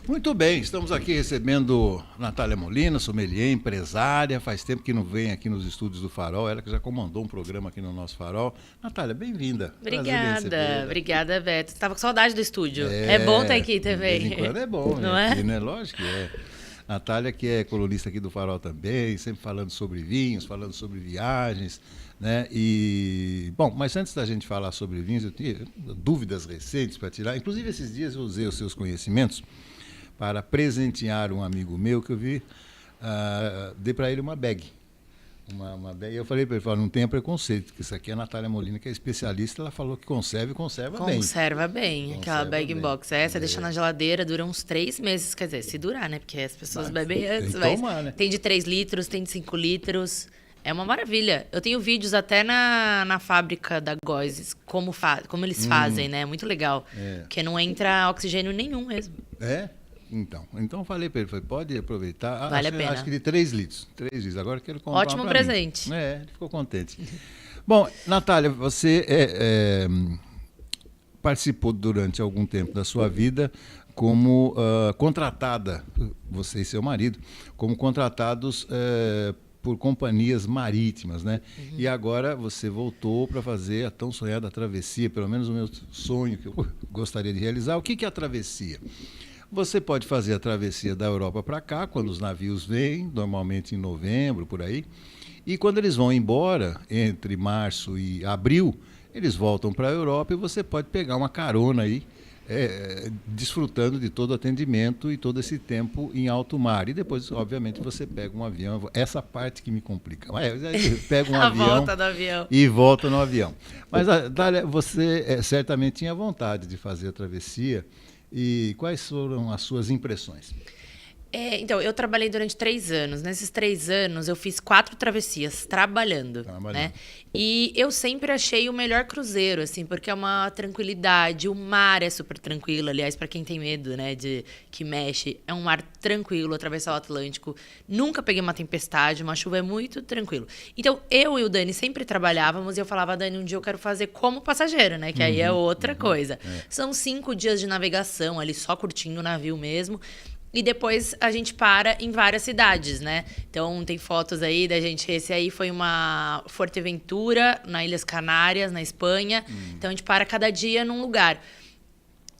Muito bem, estamos aqui recebendo Natália Molina, sommelier, empresária. Faz tempo que não vem aqui nos estúdios do Farol, ela que já comandou um programa aqui no nosso Farol. Natália, bem-vinda. Obrigada, Beto. Estava com saudade do estúdio. É bom estar aqui também. De vez em quando é bom, não é? É? Aqui, né? Lógico que é. Natália, que é colunista aqui do Farol também, sempre falando sobre vinhos, falando sobre viagens, né? E, bom, mas antes da gente falar sobre vinhos, eu tinha dúvidas recentes para tirar. Inclusive, esses dias eu usei os seus conhecimentos para presentear um amigo meu que eu vi, dei para ele uma bag. Uma bag. Eu falei para ele, não tenha preconceito, que isso aqui é a Natália Molina, que é especialista, ela falou que conserva bem. Conserva bem, aquela bag in box. Você deixa na geladeira, dura uns 3 meses, quer dizer, se durar, né? Porque as pessoas bebem antes. Tem que tomar, né? Tem de 3 litros, tem de 5 litros. É uma maravilha. Eu tenho vídeos até na fábrica da Góis, como eles fazem, né? Muito legal. Porque não entra oxigênio nenhum mesmo. É? Então falei para ele, pode aproveitar. Vale a pena. Acho que de 3 litros. 3 litros. Agora quero comprar Ótimo pra presente. mim. Ele ficou contente. Bom, Natália, você participou durante algum tempo da sua vida como contratada, você e seu marido, como contratados por companhias marítimas, né? E agora você voltou para fazer a tão sonhada travessia, pelo menos o meu sonho que eu gostaria de realizar. O que é a travessia? Você pode fazer a travessia da Europa para cá, quando os navios vêm, normalmente em novembro, por aí. E quando eles vão embora, entre março e abril, eles voltam para a Europa e você pode pegar uma carona aí, desfrutando de todo o atendimento e todo esse tempo em alto mar. E depois, obviamente, você pega um avião. Essa parte que me complica. Pega um avião, volta do avião e volta no avião. Mas, Dália, você certamente tinha vontade de fazer a travessia. E quais foram as suas impressões? Então, eu trabalhei durante 3 anos. Nesses 3 anos, eu fiz 4 travessias trabalhando. Né? E eu sempre achei o melhor cruzeiro, assim, porque é uma tranquilidade. O mar é super tranquilo, aliás, para quem tem medo, né, de que mexe. É um mar tranquilo, atravessar o Atlântico. Nunca peguei uma tempestade, uma chuva é muito tranquilo. Então, eu e o Dani sempre trabalhávamos e eu falava, Dani, um dia eu quero fazer como passageiro, né? Que aí é outra coisa. São 5 dias de navegação ali, só curtindo o navio mesmo. E depois a gente para em várias cidades, né? Então, tem fotos aí da gente... Esse aí foi uma Fuerteventura, na Ilhas Canárias, na Espanha. Então, a gente para cada dia num lugar.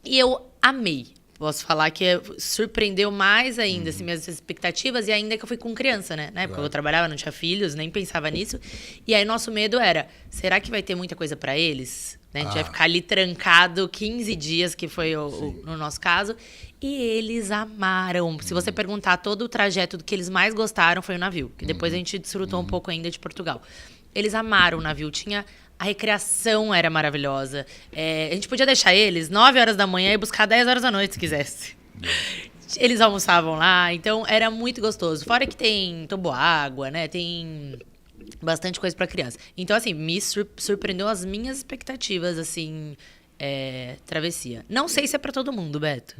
E eu amei. Posso falar que surpreendeu mais ainda, assim, minhas expectativas. E ainda que eu fui com criança, né? Na época eu trabalhava, não tinha filhos, nem pensava nisso. E aí, nosso medo era... Será que vai ter muita coisa para eles? Né? A gente vai ficar ali trancado 15 dias, que foi no nosso caso. E eles amaram. Se você perguntar, todo o trajeto do que eles mais gostaram foi o navio. Que depois a gente desfrutou um pouco ainda de Portugal. Eles amaram o navio. A recreação era maravilhosa. A gente podia deixar eles 9 horas da manhã e buscar 10 horas da noite, se quisesse. Eles almoçavam lá. Então, era muito gostoso. Fora que tem toboágua, né? Tem... bastante coisa para criança. Então, assim, me surpreendeu as minhas expectativas, assim, travessia. Não sei se é para todo mundo, Beto.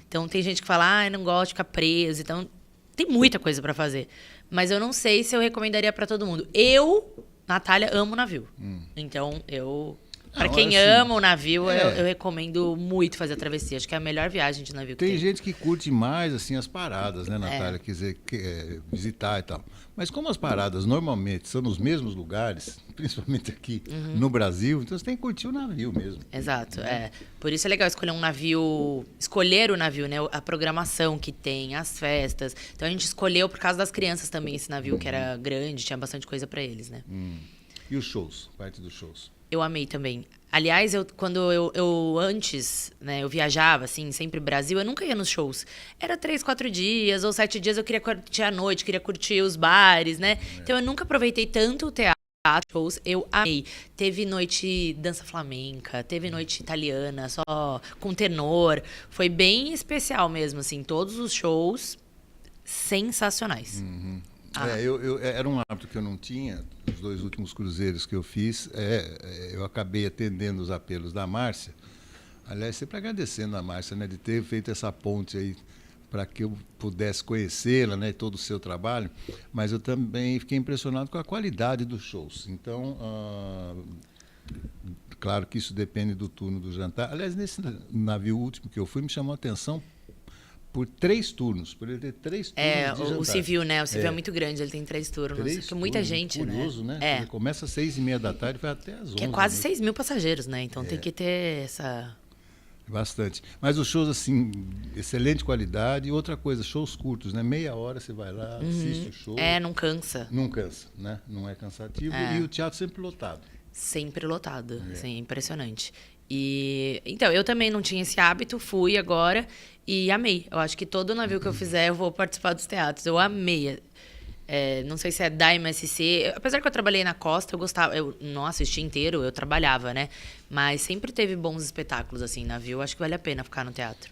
Então, tem gente que fala, não gosto de ficar preso. Então, tem muita coisa para fazer. Mas eu não sei se eu recomendaria para todo mundo. Eu, Natália, amo navio. Então, para quem ama o navio, eu recomendo muito fazer a travessia. Acho que é a melhor viagem de navio que tem. Tem gente que curte mais assim as paradas, né, Natália? Quer dizer, visitar e tal. Mas como as paradas normalmente são nos mesmos lugares, principalmente aqui no Brasil, então você tem que curtir o navio mesmo. Exato, Por isso é legal escolher um navio, escolher o navio, né? A programação que tem, as festas. Então a gente escolheu por causa das crianças também esse navio, que era grande, tinha bastante coisa para eles, né? E os shows, parte dos shows? Eu amei também. Aliás, quando eu antes, né, eu viajava, assim, sempre Brasil, eu nunca ia nos shows. Era 3, 4 dias ou 7 dias, eu queria curtir a noite, queria curtir os bares, né? Então, eu nunca aproveitei tanto o teatro, shows, eu amei. Teve noite dança flamenca, teve noite italiana, só com tenor. Foi bem especial mesmo, assim, todos os shows sensacionais. Era um hábito que eu não tinha. Os 2 últimos cruzeiros que eu fiz, eu acabei atendendo os apelos da Márcia. Aliás, sempre agradecendo a Márcia, né, de ter feito essa ponte aí para que eu pudesse conhecê-la, né, todo o seu trabalho. Mas eu também fiquei impressionado com a qualidade dos shows. Então, claro que isso depende do turno do jantar. Aliás, nesse navio último que eu fui, me chamou a atenção por 3 turnos, por ele ter 3 turnos de jantar. O civil, né? O civil é muito grande, ele tem 3 turnos. 3 que muita turnos, gente, curioso, né? É. Ele começa às 6h30 da tarde e vai até às 11. Que é quase 6 mil passageiros, né? Então tem que ter essa... Bastante. Mas os shows, assim, excelente qualidade. E outra coisa, shows curtos, né? Meia hora você vai lá, assiste o show. Não cansa. Não cansa, né? Não é cansativo. E o teatro sempre lotado. Sempre lotado, assim, impressionante. E então, eu também não tinha esse hábito, fui agora e amei. Eu acho que todo navio que eu fizer, eu vou participar dos teatros. Eu amei. Não sei se é da MSC. Apesar que eu trabalhei na costa, eu gostava. Eu não assisti inteiro, eu trabalhava, né? Mas sempre teve bons espetáculos, assim, navio. Acho que vale a pena ficar no teatro.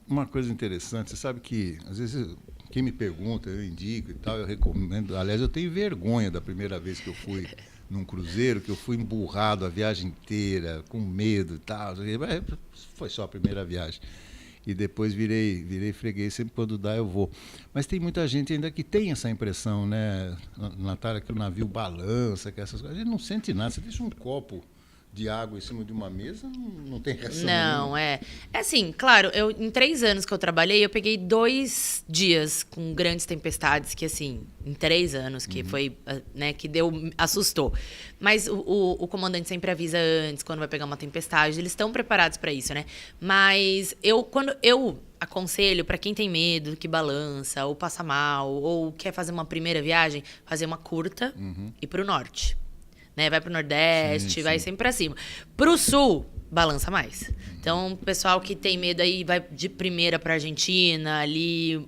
Uma coisa interessante, você sabe que, às vezes, quem me pergunta, eu indico e tal, eu recomendo. Aliás, eu tenho vergonha da primeira vez que eu fui num cruzeiro, que eu fui emburrado a viagem inteira, com medo e tal. Foi só a primeira viagem. E depois virei freguês, sempre quando dá eu vou. Mas tem muita gente ainda que tem essa impressão, né, Natália, que o navio balança, que essas coisas. A gente não sente nada. Você deixa um copo de água em cima de uma mesa, não tem reação Não, nenhuma. É assim, claro, em 3 anos que eu trabalhei, eu peguei 2 dias com grandes tempestades, que assim, em 3 anos, que foi, né, que assustou. Mas o comandante sempre avisa antes, quando vai pegar uma tempestade, eles estão preparados para isso, né? Mas quando eu aconselho para quem tem medo, que balança, ou passa mal, ou quer fazer uma primeira viagem, fazer uma curta e para o norte. Né? Vai pro Nordeste, vai sempre pra cima. Pro Sul, balança mais. Então, o pessoal que tem medo aí vai de primeira pra Argentina, ali,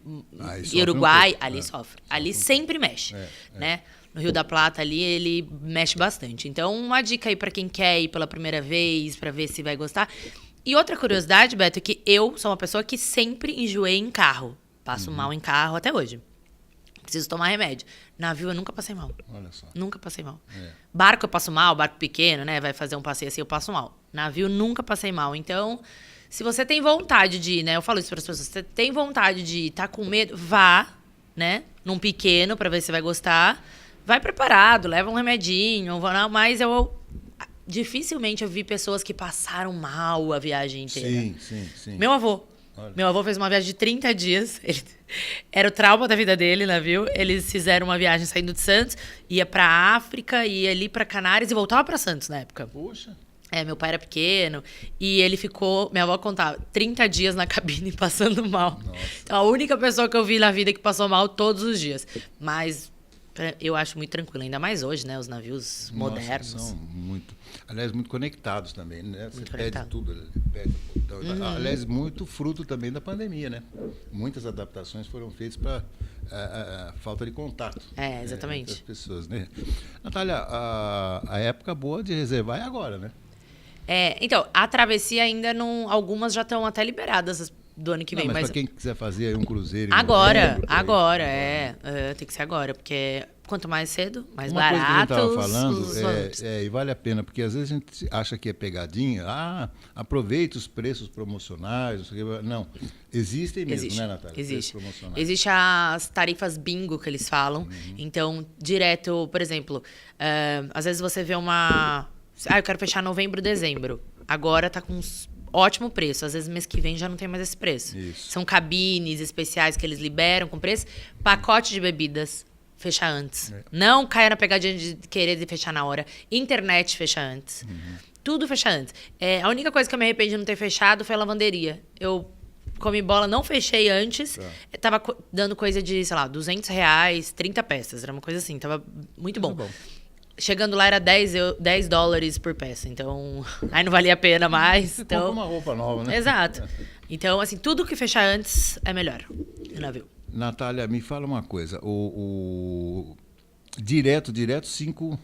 Uruguai, ali sofre. Ali sempre mexe, né? No Rio da Plata ali, ele mexe bastante. Então, uma dica aí pra quem quer ir pela primeira vez, pra ver se vai gostar. E outra curiosidade, Beto, é que eu sou uma pessoa que sempre enjoei em carro. Passo mal em carro até hoje. Preciso tomar remédio. Navio eu nunca passei mal. Olha só. Nunca passei mal. Barco eu passo mal, barco pequeno, né? Vai fazer um passeio assim, eu passo mal. Navio nunca passei mal. Então, se você tem vontade de ir, né? Eu falo isso para as pessoas. Se você tem vontade de ir, tá com medo, vá, né? Num pequeno, para ver se vai gostar. Vai preparado, leva um remedinho. Mas dificilmente eu vi pessoas que passaram mal a viagem inteira. Sim. Meu avô fez uma viagem de 30 dias. Era o trauma da vida dele, navio. Eles fizeram uma viagem saindo de Santos, ia pra África, ia ali pra Canárias e voltava pra Santos na época. Poxa. Meu pai era pequeno e ele ficou, minha avó contava, 30 dias na cabine passando mal. Então, a única pessoa que eu vi na vida que passou mal todos os dias. Mas eu acho muito tranquilo, ainda mais hoje, né? Os navios modernos. São muito, aliás, muito conectados também, né? Você conectado. pede tudo, pede. Então, aliás, muito fruto também da pandemia, né? Muitas adaptações foram feitas para a falta de contato. Exatamente. Entre as pessoas, né? Natália, a época boa de reservar é agora, né? Então, a travessia ainda não... Algumas já estão até liberadas do ano que vem. Mas para quem quiser fazer aí um cruzeiro... Agora, tem que ser agora, porque quanto mais cedo, mais barato. Uma coisa que a gente estava falando, e vale a pena, porque às vezes a gente acha que é pegadinha, aproveita os preços promocionais, não, existem mesmo, né, Natália? Existe as tarifas bingo que eles falam, então, direto, por exemplo, às vezes você vê eu quero fechar novembro, dezembro, agora tá com ótimo preço. Às vezes, mês que vem já não tem mais esse preço. Isso. São cabines especiais que eles liberam com preço. Pacote de bebidas, fecha antes. Não caia na pegadinha de querer fechar na hora. Internet, fecha antes. Tudo fecha antes. A única coisa que eu me arrependi de não ter fechado foi a lavanderia. Eu comi bola, não fechei antes. Tava dando coisa de, sei lá, R$200, 30 peças. Era uma coisa assim, tava muito bom. Chegando lá era $10 por peça, então aí não valia a pena mais. Você compra uma roupa nova, né? Exato. Então, assim, tudo que fechar antes é melhor no navio. Natália, me fala uma coisa. Direto, 5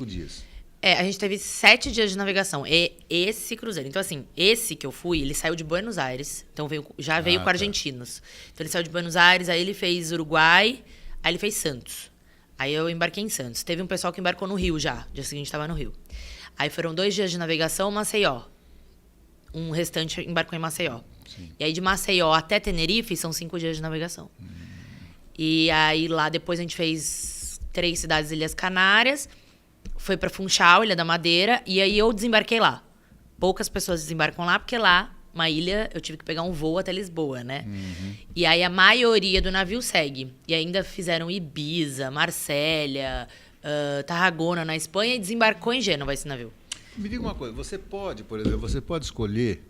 dias. A gente teve 7 dias de navegação. Esse cruzeiro. Então, assim, esse que eu fui, ele saiu de Buenos Aires. Então, já veio com argentinos. Então, ele saiu de Buenos Aires, aí ele fez Uruguai, aí ele fez Santos. Aí eu embarquei em Santos. Teve um pessoal que embarcou no Rio já. Dia seguinte estava no Rio. Aí foram 2 dias de navegação, Maceió. Um restante embarcou em Maceió. Sim. E aí de Maceió até Tenerife são 5 dias de navegação. E aí lá depois a gente fez 3 cidades Ilhas Canárias. Foi para Funchal, Ilha da Madeira. E aí eu desembarquei lá. Poucas pessoas desembarcam lá, porque lá uma ilha, eu tive que pegar um voo até Lisboa, né? E aí a maioria do navio segue. E ainda fizeram Ibiza, Marsella, Tarragona na Espanha e desembarcou em Gênova esse navio. Me diga uma coisa, você pode, por exemplo, você pode escolher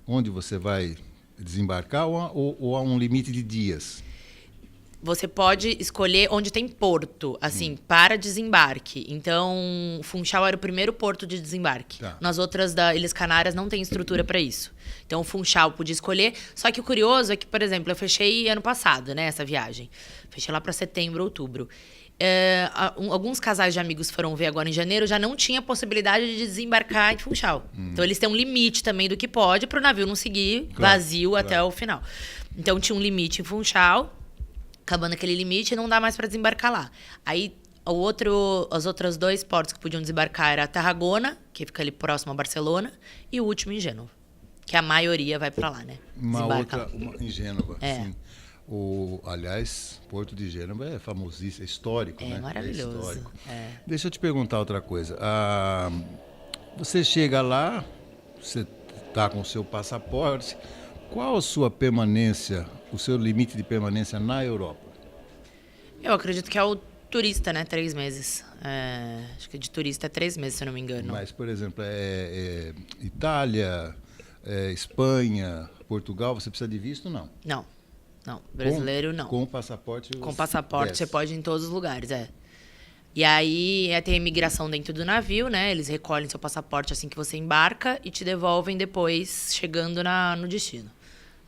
onde você vai desembarcar ou há um limite de dias? Você pode escolher onde tem porto, assim, para desembarque. Então, Funchal era o primeiro porto de desembarque. Tá. Nas outras da Ilhas Canárias não tem estrutura para isso. Então, Funchal podia escolher. Só que o curioso é que, por exemplo, eu fechei ano passado, né, essa viagem. Fechei lá para setembro, outubro. Alguns casais de amigos foram ver agora em janeiro, já não tinha possibilidade de desembarcar em Funchal. Então, eles têm um limite também do que pode para o navio não seguir vazio até o final. Então, tinha um limite em Funchal. Acabando aquele limite, não dá mais para desembarcar lá. Aí, os outros 2 portos que podiam desembarcar era Tarragona, que fica ali próximo a Barcelona, e o último em Gênova, que a maioria vai para lá, né? Em Gênova, sim. Aliás, Porto de Gênova é famosíssimo, é histórico, né? É maravilhoso. É histórico. Deixa eu te perguntar outra coisa. Você chega lá, você está com o seu passaporte. Qual a sua permanência, o seu limite de permanência na Europa? Eu acredito que é o turista, né? 3 meses. Acho que de turista é 3 meses, se eu não me engano. Mas, por exemplo, Itália, Espanha, Portugal, você precisa de visto? Não. Não. Brasileiro, não. Com passaporte? Com passaporte você pode ir em todos os lugares, E aí tem a imigração dentro do navio, né? Eles recolhem seu passaporte assim que você embarca e te devolvem depois, chegando no destino.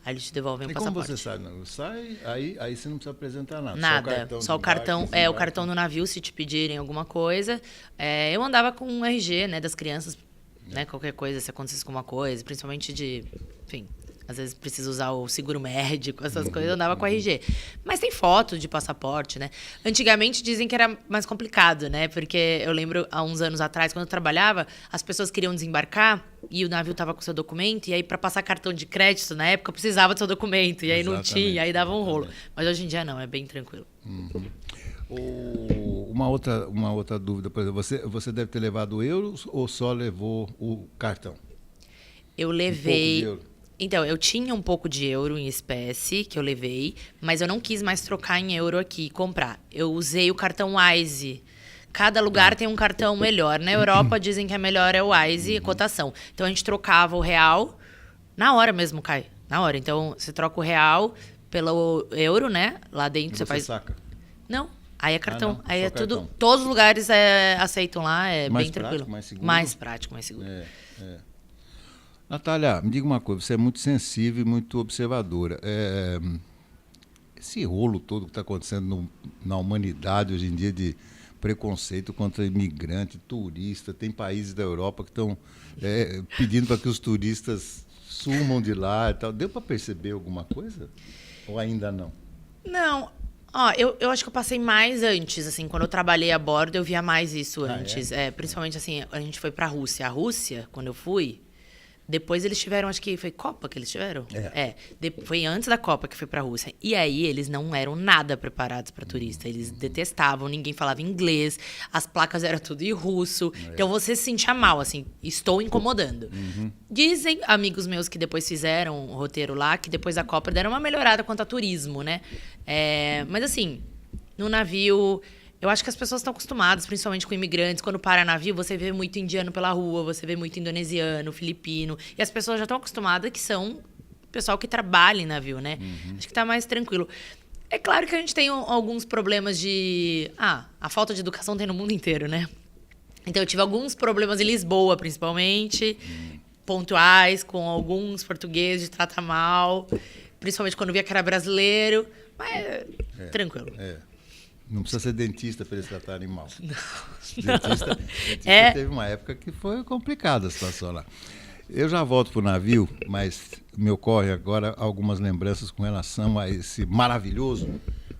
Aí eles te devolvem o passaporte. E como você sai? Aí você não precisa apresentar nada. Nada. Só o cartão. O cartão do navio, se te pedirem alguma coisa. Eu andava com um RG, né, das crianças, né? Qualquer coisa, se acontecesse alguma coisa, principalmente enfim. Às vezes precisa usar o seguro médico, essas coisas, eu andava com RG. Mas tem foto de passaporte, né? Antigamente dizem que era mais complicado, né? Porque eu lembro, há uns anos atrás, quando eu trabalhava, as pessoas queriam desembarcar e o navio estava com seu documento, e aí para passar cartão de crédito, na época, precisava do seu documento, e aí não tinha, aí dava um rolo. Mas hoje em dia não, é bem tranquilo. Uma outra dúvida, por exemplo, você deve ter levado o euro ou só levou o cartão? Eu levei... Então, eu tinha um pouco de euro em espécie, que eu levei, mas eu não quis mais trocar em euro aqui e comprar. Eu usei o cartão Wise. Cada lugar tem um cartão melhor. Na Europa, dizem que a melhor é o Wise, a cotação. Então, a gente trocava o real na hora mesmo, Caio. Na hora. Então, você troca o real pelo euro, né? Lá dentro você faz... saca? Não. Aí é cartão. Não, aí é tudo... cartão. Todos os lugares aceitam lá, é mais bem tranquilo. Prático, mais seguro? Mais prático, mais seguro. Natália, me diga uma coisa, você é muito sensível e muito observadora. Esse rolo todo que está acontecendo na humanidade hoje em dia de preconceito contra imigrante, turista, tem países da Europa que estão pedindo para que os turistas sumam de lá e tal. Deu para perceber alguma coisa? Ou ainda não? Não. Eu acho que eu passei mais antes, assim, quando eu trabalhei a bordo, eu via mais isso antes. Principalmente, assim, a gente foi para a Rússia. A Rússia, quando eu fui... Depois eles tiveram, acho que foi Copa que eles tiveram? Foi antes da Copa que foi pra Rússia. E aí eles não eram nada preparados para turista. Eles detestavam, ninguém falava inglês, as placas eram tudo em russo. Então você se sentia mal, assim, estou incomodando. Dizem amigos meus que depois fizeram o roteiro lá, que depois da Copa deram uma melhorada quanto a turismo, né? Mas assim, no navio... Eu acho que as pessoas estão acostumadas, principalmente com imigrantes. Quando para navio, você vê muito indiano pela rua, você vê muito indonesiano, filipino. E as pessoas já estão acostumadas que são pessoal que trabalha em navio, né? Acho que está mais tranquilo. É claro que a gente tem alguns problemas de... a falta de educação tem no mundo inteiro, né? Então, eu tive alguns problemas em Lisboa, principalmente, pontuais, com alguns portugueses de tratar mal. Principalmente quando via que era brasileiro. Mas tranquilo. Não precisa ser dentista para eles tratarem mal. Não. Dentista teve uma época que foi complicada a situação lá. Eu já volto para o navio, mas me ocorre agora algumas lembranças com relação a esse maravilhoso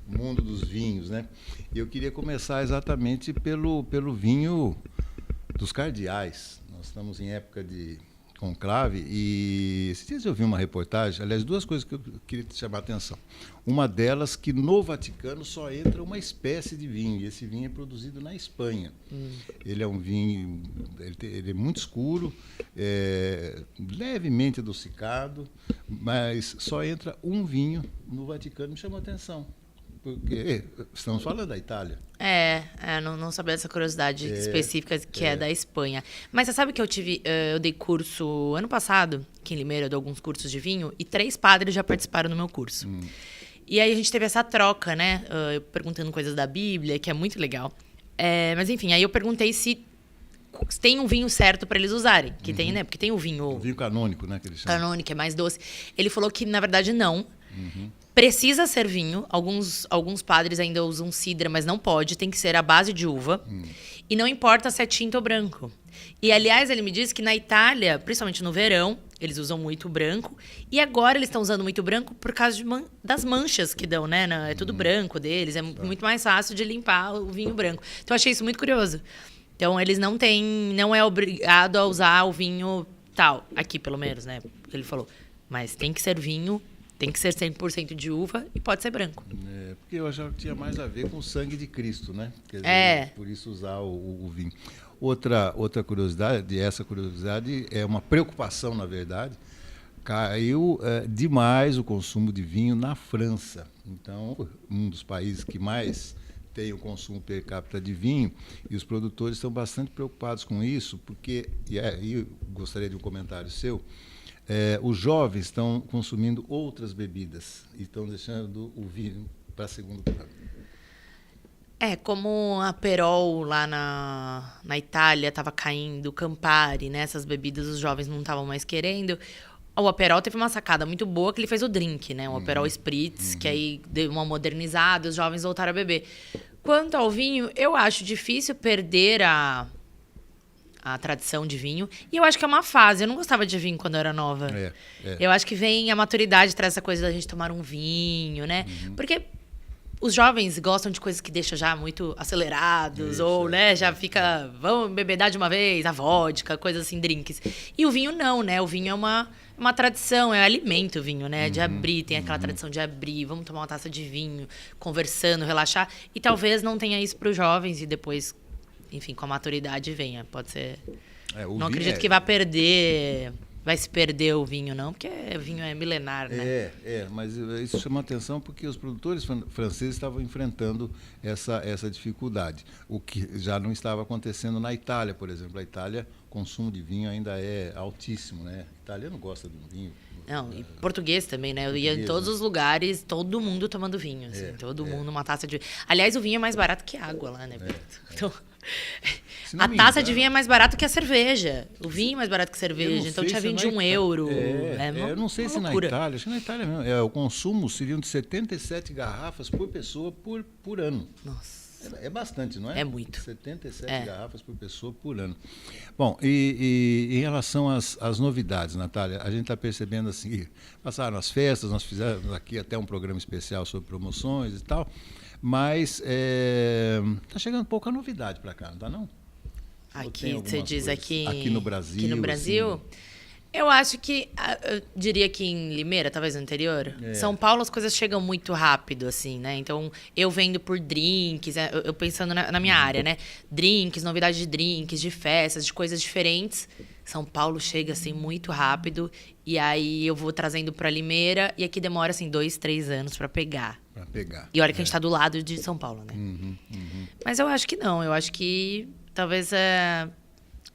mundo dos vinhos, né? E eu queria começar exatamente pelo vinho dos cardeais. Nós estamos em época de conclave, e esses dias eu vi uma reportagem, aliás, duas coisas que eu queria te chamar a atenção. Uma delas, que no Vaticano só entra uma espécie de vinho, e esse vinho é produzido na Espanha. Ele é um vinho, ele é muito escuro, levemente adocicado, mas só entra um vinho no Vaticano, me chamou a atenção. Porque estamos falando da Itália. Não sabia dessa curiosidade específica que é da Espanha. Mas você sabe que eu dei curso ano passado, aqui em Limeira, eu dou alguns cursos de vinho, e 3 padres já participaram do meu curso. E aí a gente teve essa troca, né? Eu perguntando coisas da Bíblia, que é muito legal. Mas enfim, aí eu perguntei se tem um vinho certo para eles usarem. Que tem, né? Porque tem o vinho... O vinho canônico, né? Que eles chamam. Canônico, é mais doce. Ele falou que, na verdade, não. Precisa ser vinho. Alguns padres ainda usam cidra, mas não pode. Tem que ser à base de uva. E não importa se é tinto ou branco. E, aliás, ele me disse que na Itália, principalmente no verão, eles usam muito branco. E agora eles estão usando muito branco por causa das manchas que dão, né? É tudo branco deles. É muito mais fácil de limpar o vinho branco. Então, eu achei isso muito curioso. Então, eles não é obrigado a usar o vinho tal. Aqui, pelo menos, né? Porque ele falou. Mas tem que ser vinho... Tem que ser 100% de uva e pode ser branco. Porque eu achava que tinha mais a ver com o sangue de Cristo, né? Quer dizer, por isso usar o vinho. Outra curiosidade, essa curiosidade é uma preocupação, na verdade. Caiu demais o consumo de vinho na França. Então, um dos países que mais tem o consumo per capita de vinho, e os produtores estão bastante preocupados com isso, porque, e aí eu gostaria de um comentário seu, os jovens estão consumindo outras bebidas e estão deixando o vinho para segundo plano. Como a Perol lá na Itália estava caindo, Campari, né? Essas bebidas os jovens não estavam mais querendo. O Aperol teve uma sacada muito boa que ele fez o drink, né? O Aperol Spritz, que aí deu uma modernizada, os jovens voltaram a beber. Quanto ao vinho, eu acho difícil perder a tradição de vinho. E eu acho que é uma fase. Eu não gostava de vinho quando eu era nova. Eu acho que vem a maturidade, traz essa coisa da gente tomar um vinho, né? Porque os jovens gostam de coisas que deixam já muito acelerados. Né? Já fica, vamos bebedar de uma vez, a vodka, coisas assim, drinks. E o vinho não, né? O vinho é uma tradição, é alimento o vinho, né? De abrir, tem aquela tradição de abrir. Vamos tomar uma taça de vinho, conversando, relaxar. E talvez não tenha isso para os jovens e depois... Enfim, com a maturidade venha, pode ser... não acredito que vai se perder o vinho, não, porque o vinho é milenar, né? Mas isso chama atenção porque os produtores franceses estavam enfrentando essa dificuldade, o que já não estava acontecendo na Itália, por exemplo. A Itália, o consumo de vinho ainda é altíssimo, né? O italiano gosta de um vinho. Não, e português também, né? Eu ia em todos os lugares, todo mundo tomando vinho, assim, todo mundo uma taça de... Aliás, o vinho é mais barato que água lá, né, Beto? Então... A taça de vinho é mais barato que a cerveja. O vinho é mais barato que a cerveja. Então tinha vinho de €1. Eu não sei se na Itália, acho que na Itália mesmo. O consumo seriam de 77 garrafas por pessoa por ano. Nossa. É bastante, não é? É muito. 77 garrafas por pessoa por ano. Bom, e em relação às novidades, Natália, a gente está percebendo assim, passaram as festas, nós fizemos aqui até um programa especial sobre promoções e tal, mas está chegando pouca novidade para cá, não está não? Aqui, você diz aqui no Brasil. Aqui no Brasil? Assim, eu acho que, eu diria que em Limeira, talvez no interior, São Paulo as coisas chegam muito rápido, assim, né? Então, eu vendo por drinks, eu pensando na minha área, né? Drinks, novidades de drinks, de festas, de coisas diferentes. São Paulo chega, assim, muito rápido. E aí, eu vou trazendo para Limeira. E aqui demora, assim, 2, 3 anos para pegar. E olha que a gente tá do lado de São Paulo, né? Mas eu acho que não. Eu acho que talvez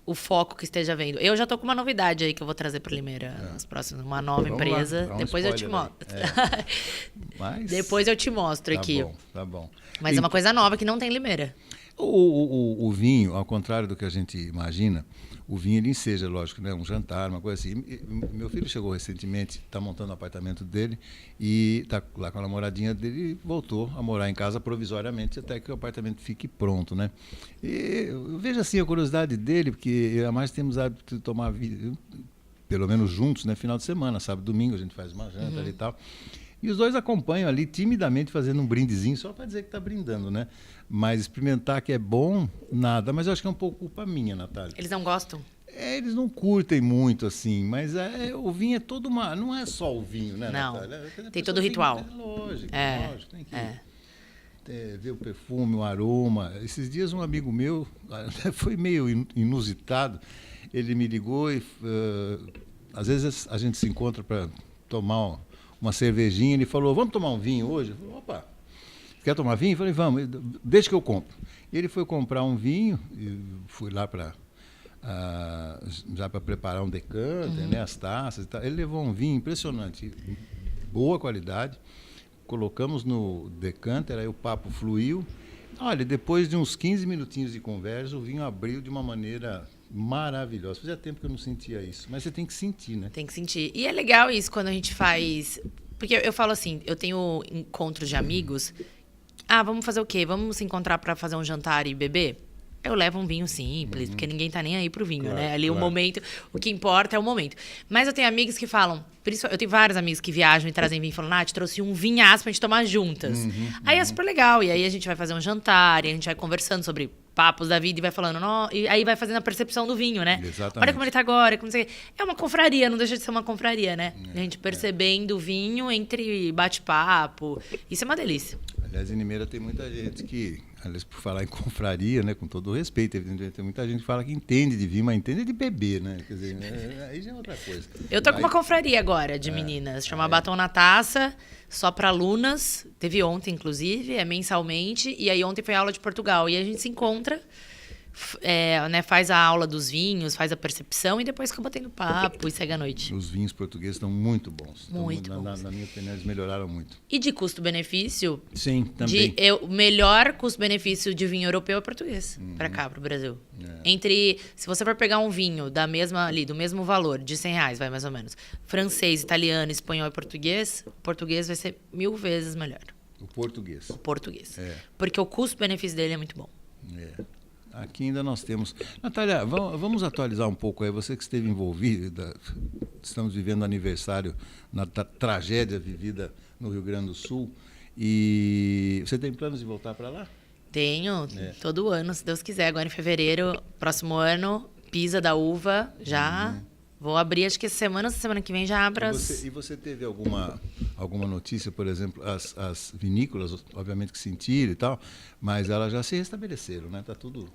o foco que esteja vendo. Eu já tô com uma novidade aí que eu vou trazer para Limeira nas próximas, uma nova empresa. Depois eu te mostro. Mas... Depois eu te mostro aqui. Tá bom. Mas é uma coisa nova que não tem em Limeira. O vinho, ao contrário do que a gente imagina, o vinho ele enseja, lógico, né? Um jantar, uma coisa assim. Meu filho chegou recentemente, está montando o apartamento dele e está lá com a namoradinha dele e voltou a morar em casa provisoriamente até que o apartamento fique pronto, né? E eu vejo assim a curiosidade dele, porque mais temos hábito de tomar vinho, pelo menos juntos, né? Final de semana, sábado, domingo, a gente faz uma janta ali e tal. E os dois acompanham ali timidamente fazendo um brindezinho, só para dizer que está brindando, né? Mas experimentar que é bom, nada. Mas eu acho que é um pouco culpa minha, Natália. Eles não gostam? eles não curtem muito, assim, mas o vinho é toda uma... Não é só o vinho, né, Não, Natália? tem todo o ritual. Lógico, tem que ver o perfume, o aroma. Esses dias um amigo meu, foi meio inusitado, ele me ligou e às vezes a gente se encontra para tomar uma cervejinha, ele falou, vamos tomar um vinho hoje? Eu falei, opa, quer tomar vinho? Eu falei, vamos, deixa que eu compro. E ele foi comprar um vinho, e fui lá já para preparar um decanter, né, as taças e tal. Ele levou um vinho impressionante, boa qualidade, colocamos no decanter, aí o papo fluiu. Olha, depois de uns 15 minutinhos de conversa, o vinho abriu de uma maneira maravilhosa. Fazia tempo que eu não sentia isso, mas você tem que sentir, né? Tem que sentir. E é legal isso quando a gente faz... Porque eu falo assim, eu tenho encontros de amigos. Vamos fazer o quê? Vamos se encontrar para fazer um jantar e beber? Eu levo um vinho simples, porque ninguém tá nem aí pro vinho, né? Ali o momento, o que importa é o momento. Mas eu tenho amigos que falam, eu tenho vários amigos que viajam e trazem vinho e falam, Nath, trouxe um vinhaço pra gente tomar juntas. Aí é super legal, e aí a gente vai fazer um jantar, e a gente vai conversando sobre papos da vida e vai falando, e aí vai fazendo a percepção do vinho, né? Exatamente. Olha como ele tá agora, como você... É uma confraria, não deixa de ser uma confraria, né? A gente percebendo o vinho entre bate-papo. Isso é uma delícia. Aliás, em Limeira tem muita gente que, aliás, por falar em confraria, né, com todo o respeito, evidentemente, tem muita gente que fala que entende de vinho, mas entende de beber, né? Quer dizer, aí já é outra coisa. Eu tô com uma confraria agora de meninas, chama Batom na Taça, só para alunas. Teve ontem, inclusive, mensalmente, e aí ontem foi aula de Portugal. E a gente se encontra, né, faz a aula dos vinhos, faz a percepção e depois fica batendo papo e segue a noite. Os vinhos portugueses estão muito bons. Muito bons. Na minha opinião, eles melhoraram muito. E de custo-benefício? Sim, também. O melhor custo-benefício de vinho europeu é português, para cá, para o Brasil. Se você for pegar um vinho do mesmo valor, de R$100, vai mais ou menos, francês, italiano, espanhol e português, o português vai ser 1000 vezes melhor. O português. O português. Porque o custo-benefício dele é muito bom. Aqui ainda nós temos... Natália, vamos atualizar um pouco aí. Você que esteve envolvida, estamos vivendo o aniversário na tragédia vivida no Rio Grande do Sul. E você tem planos de voltar para lá? Tenho, todo ano, se Deus quiser. Agora em fevereiro, próximo ano, Pisa da Uva, já... Vou abrir, acho que semana que vem já abra E você teve alguma notícia, por exemplo, as vinícolas, obviamente que sentiram e tal, mas elas já se restabeleceram, né? Tá tudo...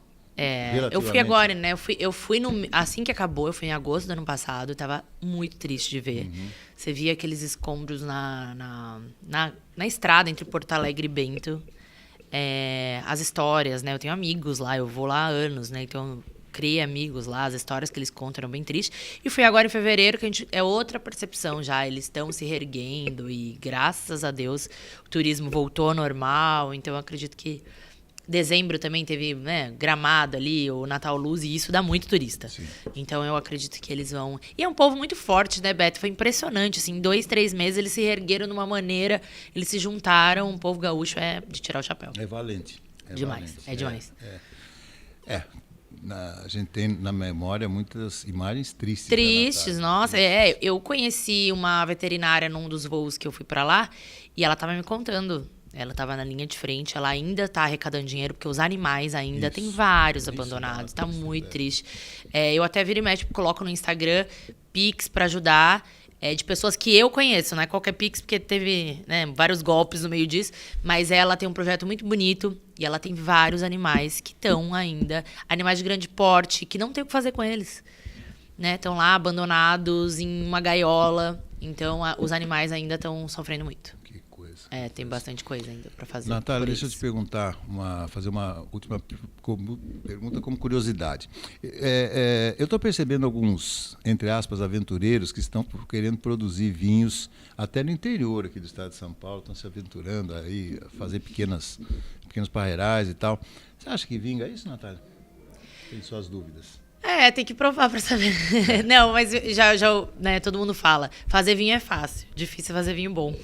Eu fui agora, né? Eu fui assim que acabou, eu fui em agosto do ano passado, tava muito triste de ver. Você via aqueles escombros na estrada entre Porto Alegre e Bento. As histórias, né? Eu tenho amigos lá, eu vou lá há anos, né? Então, criei amigos lá, as histórias que eles contam eram bem tristes. E fui agora em fevereiro, que é outra percepção já. Eles estão se reerguendo e, graças a Deus, o turismo voltou ao normal. Então, eu acredito que dezembro também teve, né, Gramado ali, o Natal Luz, e isso dá muito turista. Sim. Então, eu acredito que eles vão... E é um povo muito forte, né, Beto? Foi impressionante, assim, em 2, 3 meses eles se reergueram de uma maneira, eles se juntaram, o povo gaúcho é de tirar o chapéu. É valente. Demais, é demais. A gente tem na memória muitas imagens tristes. Tristes, nossa. Eu conheci uma veterinária num dos voos que eu fui pra lá, e ela tava me contando. Ela estava na linha de frente, ela ainda está arrecadando dinheiro, porque os animais ainda tem vários abandonados. Está muito triste. Eu até viro e mexe, coloco no Instagram Pix para ajudar, de pessoas que eu conheço, não é qualquer Pix, porque teve, né, vários golpes no meio disso, mas ela tem um projeto muito bonito e ela tem vários animais que estão ainda, animais de grande porte, que não tem o que fazer com eles. Estão lá abandonados em uma gaiola, então os animais ainda estão sofrendo muito. Tem bastante coisa ainda para fazer. Natália, deixa eu te perguntar, fazer uma última pergunta como curiosidade. Eu estou percebendo alguns, entre aspas, aventureiros que estão querendo produzir vinhos até no interior aqui do estado de São Paulo, estão se aventurando aí a fazer pequenos parreirais e tal. Você acha que vinga isso, Natália? Tem suas dúvidas? Tem que provar para saber. Não, mas já né, todo mundo fala, fazer vinho é fácil, difícil é fazer vinho bom.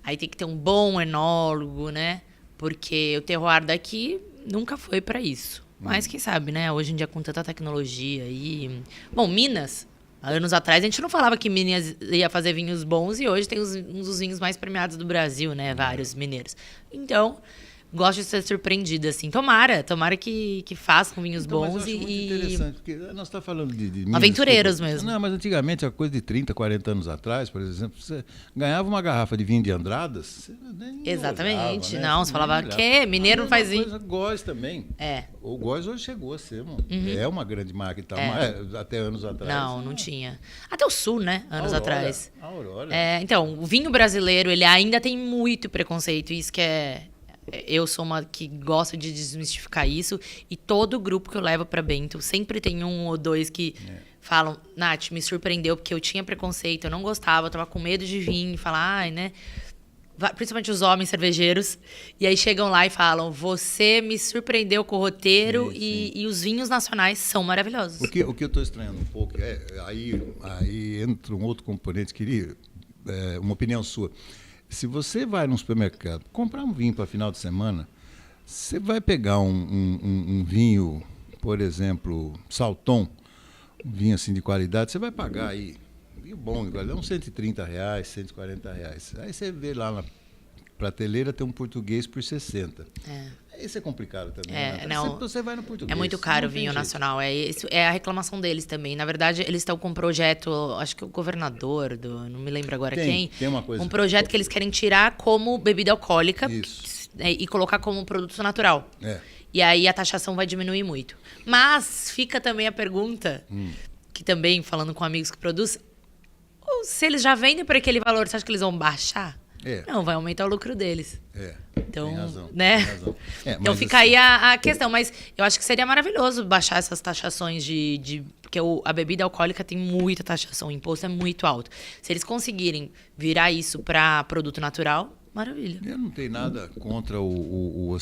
Aí tem que ter um bom enólogo, né? Porque o terroir daqui nunca foi para isso. Mas quem sabe, né? Hoje em dia, com tanta tecnologia e... Bom, Minas, há anos atrás, a gente não falava que Minas ia fazer vinhos bons e hoje tem um dos vinhos mais premiados do Brasil, né? Vários mineiros. Então, gosto de ser surpreendida, assim. Tomara que façam vinhos então, bons mas eu acho muito interessante, porque nós estamos falando de Minas, aventureiros mesmo. Não, mas antigamente, a coisa de 30, 40 anos atrás, por exemplo, você ganhava uma garrafa de vinho de Andradas, você nem exatamente. olhava, né? Não, você falava, que mineiro não faz vinho. Góis também. O Góis hoje chegou a ser, é uma grande marca e tal, mas até anos atrás. Não tinha. Até o Sul, né? Anos atrás. Aurora. Então, o vinho brasileiro, ele ainda tem muito preconceito. Isso que eu sou uma que gosta de desmistificar isso. E todo grupo que eu levo para Bento, sempre tem um ou dois que falam, Nath, me surpreendeu porque eu tinha preconceito, eu não gostava, eu tava com medo de vinho. E falar, né? Principalmente os homens cervejeiros. E aí chegam lá e falam, você me surpreendeu com o roteiro e os vinhos nacionais são maravilhosos. O que eu estou estranhando um pouco, aí entra um outro componente, queria uma opinião sua. Se você vai num supermercado comprar um vinho para final de semana, você vai pegar um vinho, por exemplo, Salton, um vinho assim de qualidade, você vai pagar aí, vinho bom, uns R$130, R$140. Aí você vê lá na prateleira, tem um português por 60. Isso é complicado também. Não, você vai no português. É muito caro o vinho nacional. É a reclamação deles também. Na verdade, eles estão com um projeto, acho que o governador, não me lembro agora quem. Tem uma coisa. Um projeto que eles querem tirar como bebida alcoólica e colocar como produto natural. E aí a taxação vai diminuir muito. Mas fica também a pergunta, que também, falando com amigos que produzem, se eles já vendem por aquele valor, você acha que eles vão baixar? Não, vai aumentar o lucro deles. Então, tem razão, né? tem razão. Então fica aí a questão. Mas eu acho que seria maravilhoso baixar essas taxações porque a bebida alcoólica tem muita taxação, o imposto é muito alto. Se eles conseguirem virar isso para produto natural, maravilha. Eu não tenho nada contra o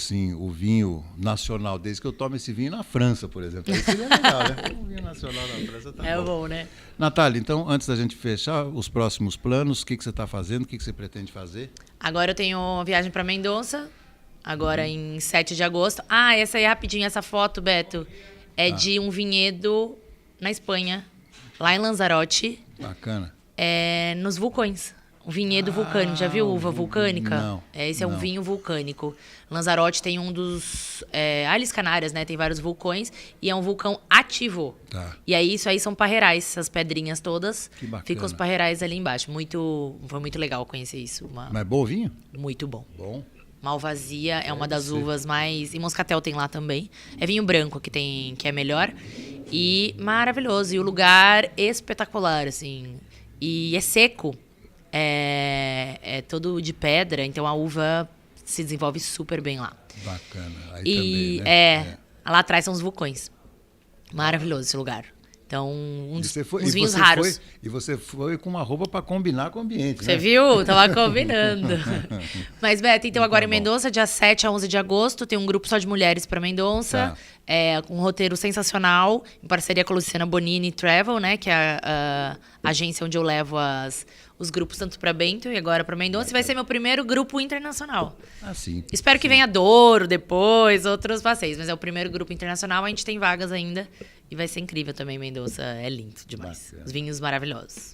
vinho nacional, desde que eu tome esse vinho na França, por exemplo. Aí seria legal, né? O vinho nacional na França tá bom. Bom, né? Natália, então, antes da gente fechar, os próximos planos, o que você está fazendo, o que você pretende fazer? Agora eu tenho viagem para Mendonça, agora em 7 de agosto. Essa aí, rapidinho, essa foto, Beto, de um vinhedo na Espanha, lá em Lanzarote. Bacana. Nos vulcões. Um vinhedo vulcânico. Já viu uva vulcânica? Não. Esse é um vinho vulcânico. Lanzarote tem um dos... Ilhas Canárias, né? Tem vários vulcões. E é um vulcão ativo. Tá. E aí, isso aí são parreirais. Essas pedrinhas todas. Que bacana. Ficam os parreirais ali embaixo. Foi muito legal conhecer isso. Mas é bom o vinho? Muito bom. Bom. Malvasia é uma das uvas mais... E Moscatel tem lá também. É vinho branco que é melhor. E maravilhoso. E o lugar espetacular, assim. E é seco. É todo de pedra, então a uva se desenvolve super bem lá. Bacana. Aí também, né? Lá atrás são os vulcões. Maravilhoso esse lugar. Então, uns vinhos raros. E você foi com uma roupa para combinar com o ambiente, Você viu? Tava combinando. Mas, Beto, então agora em Mendonça, dia 7 a 11 de agosto, tem um grupo só de mulheres para Mendonça. Com um roteiro sensacional, em parceria com a Luciana Bonini Travel, né? Que é a agência onde eu levo os grupos tanto para Bento e agora para Mendonça. E vai ser meu primeiro grupo internacional. Sim. Espero que venha Douro depois, outros passeios. Mas é o primeiro grupo internacional, a gente tem vagas ainda. E vai ser incrível também, Mendonça. É lindo demais. Bacana. Os vinhos maravilhosos.